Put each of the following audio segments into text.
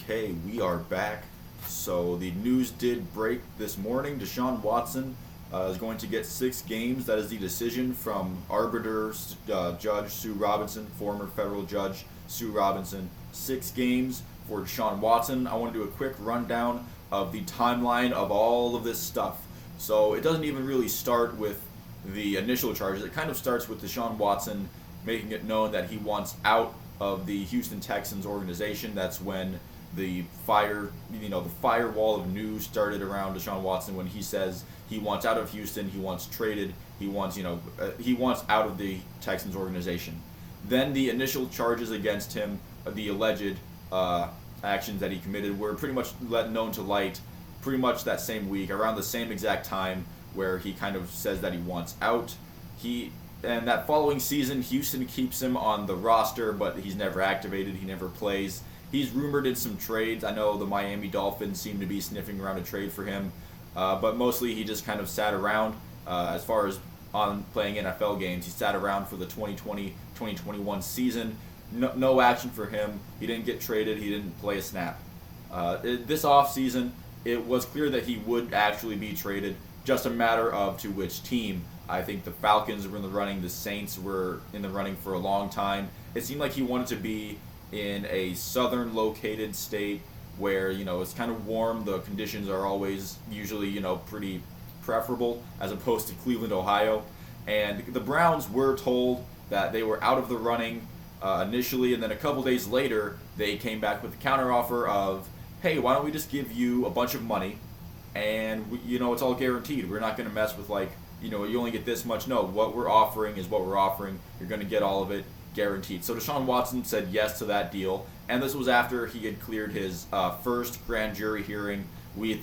Okay, we are back. So the news did break this morning. Deshaun Watson is going to get 6 games. That is the decision from arbiter Judge Sue Robinson, former federal judge Sue Robinson. 6 games for Deshaun Watson. I want to do a quick rundown of the timeline of all of this stuff. So it doesn't even really start with the initial charges. It kind of starts with Deshaun Watson making it known that he wants out of the Houston Texans organization. That's when the firewall of news started around Deshaun Watson when he says he wants out of Houston, he wants traded, he wants out of the Texans organization. Then the initial charges against him, the alleged actions that he committed, were pretty much known to light pretty much that same week, around the same exact time where he kind of says that he wants out. And that following season, Houston keeps him on the roster, but he's never activated. He never plays. He's rumored in some trades. I know the Miami Dolphins seem to be sniffing around a trade for him, but mostly he just kind of sat around. As far as on playing NFL games, he sat around for the 2020-2021 season. No action for him. He didn't get traded. He didn't play a snap. This offseason, it was clear that he would actually be traded. Just a matter of to which team. I think the Falcons were in the running. The Saints were in the running for a long time. It seemed like he wanted to be in a southern located state where, it's kind of warm. The conditions are always usually, pretty preferable as opposed to Cleveland, Ohio. And the Browns were told that they were out of the running initially, and then a couple days later, they came back with the counteroffer of, hey, why don't we just give you a bunch of money and, it's all guaranteed. We're not going to mess with you only get this much. No, what we're offering is what we're offering. You're going to get all of it guaranteed. So Deshaun Watson said yes to that deal, and this was after he had cleared his first grand jury hearing. Pretty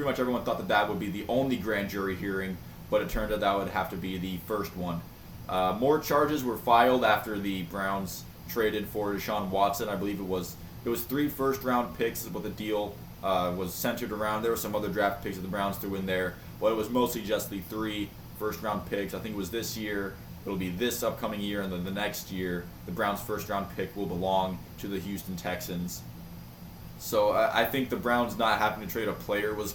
much everyone thought that would be the only grand jury hearing, but it turned out that would have to be the first one. More charges were filed after the Browns traded for Deshaun Watson. I believe it was 3 first-round picks is what the deal was centered around. There were some other draft picks that the Browns threw in there, but it was mostly just the 3 first-round picks. I think it was this year, it'll be this upcoming year, and then the next year, the Browns' first-round pick will belong to the Houston Texans. So I think the Browns not having to trade a player it's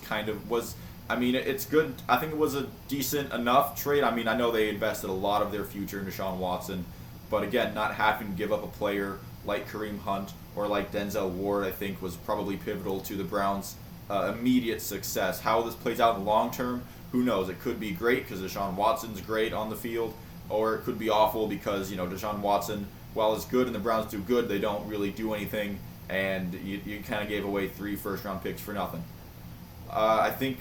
good. I think it was a decent enough trade. I know they invested a lot of their future in Deshaun Watson, but again, not having to give up a player like Kareem Hunt or like Denzel Ward, I think, was probably pivotal to the Browns' immediate success. How this plays out in the long term, who knows? It could be great because Deshaun Watson's great on the field, or it could be awful because, Deshaun Watson, while it's good and the Browns do good, they don't really do anything, and you kind of gave away 3 first-round picks for nothing. I think,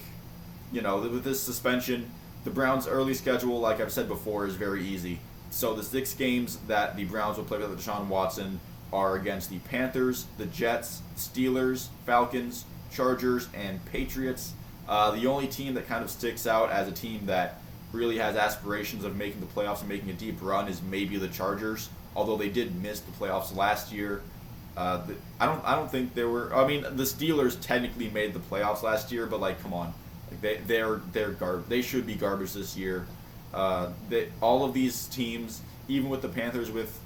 with this suspension, the Browns' early schedule, like I've said before, is very easy. So the 6 games that the Browns will play with Deshaun Watson are against the Panthers, the Jets, Steelers, Falcons, Chargers, and Patriots. The only team that kind of sticks out as a team that really has aspirations of making the playoffs and making a deep run is maybe the Chargers, although they did miss the playoffs last year. I don't think there were. The Steelers technically made the playoffs last year, but come on, they should be garbage this year. All of these teams, even with the Panthers with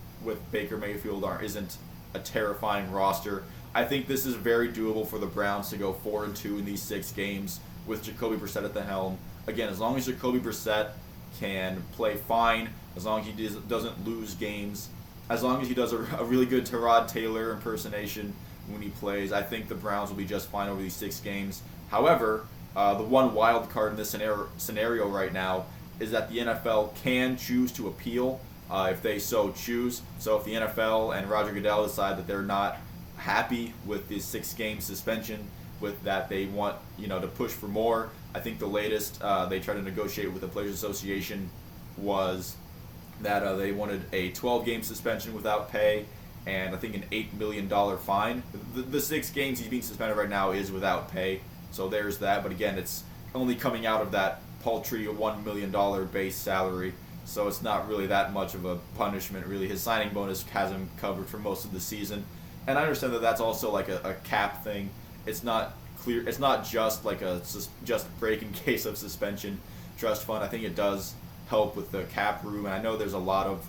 Baker Mayfield, isn't a terrifying roster. I think this is very doable for the Browns to go 4-2 in these 6 games with Jacoby Brissett at the helm. Again, as long as Jacoby Brissett can play fine, as long as he doesn't lose games, as long as he does a really good Tyrod Taylor impersonation when he plays, I think the Browns will be just fine over these 6 games. However, the one wild card in this scenario right now is that the NFL can choose to appeal if they so choose. So if the NFL and Roger Goodell decide that they're not happy with this 6-game suspension, with that they want to push for more, I think the latest they tried to negotiate with the Players Association was that they wanted a 12-game suspension without pay and I think an $8 million fine. The 6 games he's being suspended right now is without pay, so there's that. But again, it's only coming out of that paltry $1 million base salary, so it's not really that much of a punishment, really. His signing bonus has him covered for most of the season, and I understand that that's also like a cap thing. It's not clear. It's not just like a just break in case of suspension trust fund. I think it does help with the cap room, and I know there's a lot of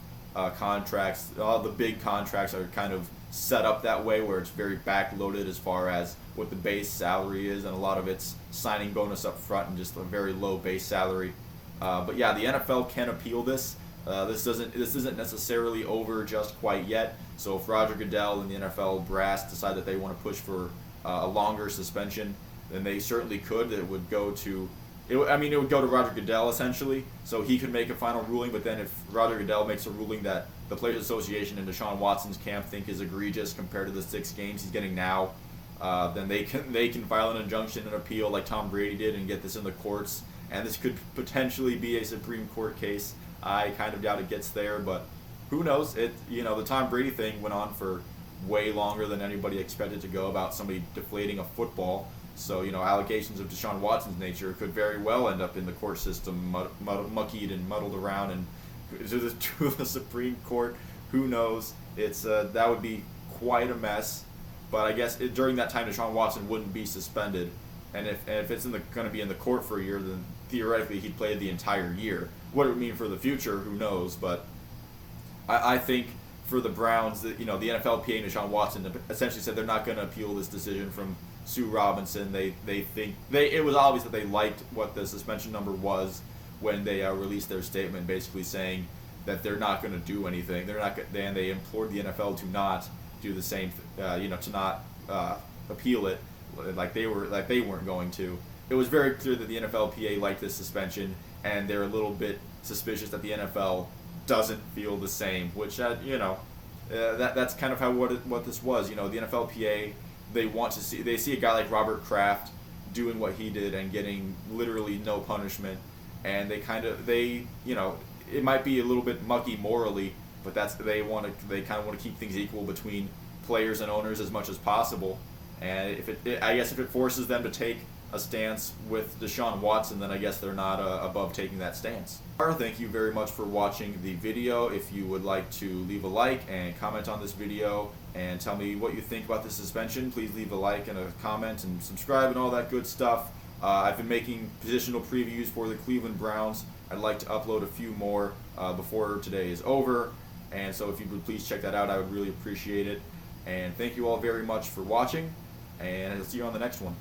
contracts. All the big contracts are kind of set up that way, where it's very backloaded as far as what the base salary is, and a lot of it's signing bonus up front and just a very low base salary. But yeah, the NFL can appeal this. This isn't necessarily over just quite yet. So if Roger Goodell and the NFL brass decide that they want to push for a longer suspension, then they certainly could. It would go to it would go to Roger Goodell essentially, so he could make a final ruling. But then if Roger Goodell makes a ruling that the Players Association and Deshaun Watson's camp think is egregious compared to the 6 games he's getting now, then they can file an injunction and appeal like Tom Brady did and get this in the courts. And this could potentially be a Supreme Court case. I kind of doubt it gets there, but who knows? The Tom Brady thing went on for way longer than anybody expected to go about somebody deflating a football. So, allegations of Deshaun Watson's nature could very well end up in the court system, muckied and muddled around and to the Supreme Court. Who knows? That would be quite a mess. But I guess during that time, Deshaun Watson wouldn't be suspended. And if it's going to be in the court for a year, then theoretically he'd play the entire year. What it would mean for the future, who knows? But I think for the Browns, the NFLPA and Deshaun Watson essentially said they're not going to appeal this decision from Sue Robinson. They think it was obvious that they liked what the suspension number was when they released their statement, basically saying that they're not going to do anything. And they implored the NFL to not do the same, to not appeal it, like they weren't going to. It was very clear that the NFLPA liked this suspension, and they're a little bit suspicious that the NFL doesn't feel the same. Which that's kind of what this was. The NFLPA, they see a guy like Robert Kraft doing what he did and getting literally no punishment, and it might be a little bit mucky morally, but they kind of want to keep things equal between players and owners as much as possible. And if it forces them to take a stance with Deshaun Watson, then I guess they're not above taking that stance. Thank you very much for watching the video. If you would like to leave a like and comment on this video and tell me what you think about the suspension, please leave a like and a comment and subscribe and all that good stuff. I've been making positional previews for the Cleveland Browns. I'd like to upload a few more before today is over, and so if you would please check that out, I would really appreciate it. And thank you all very much for watching, and I'll see you on the next one.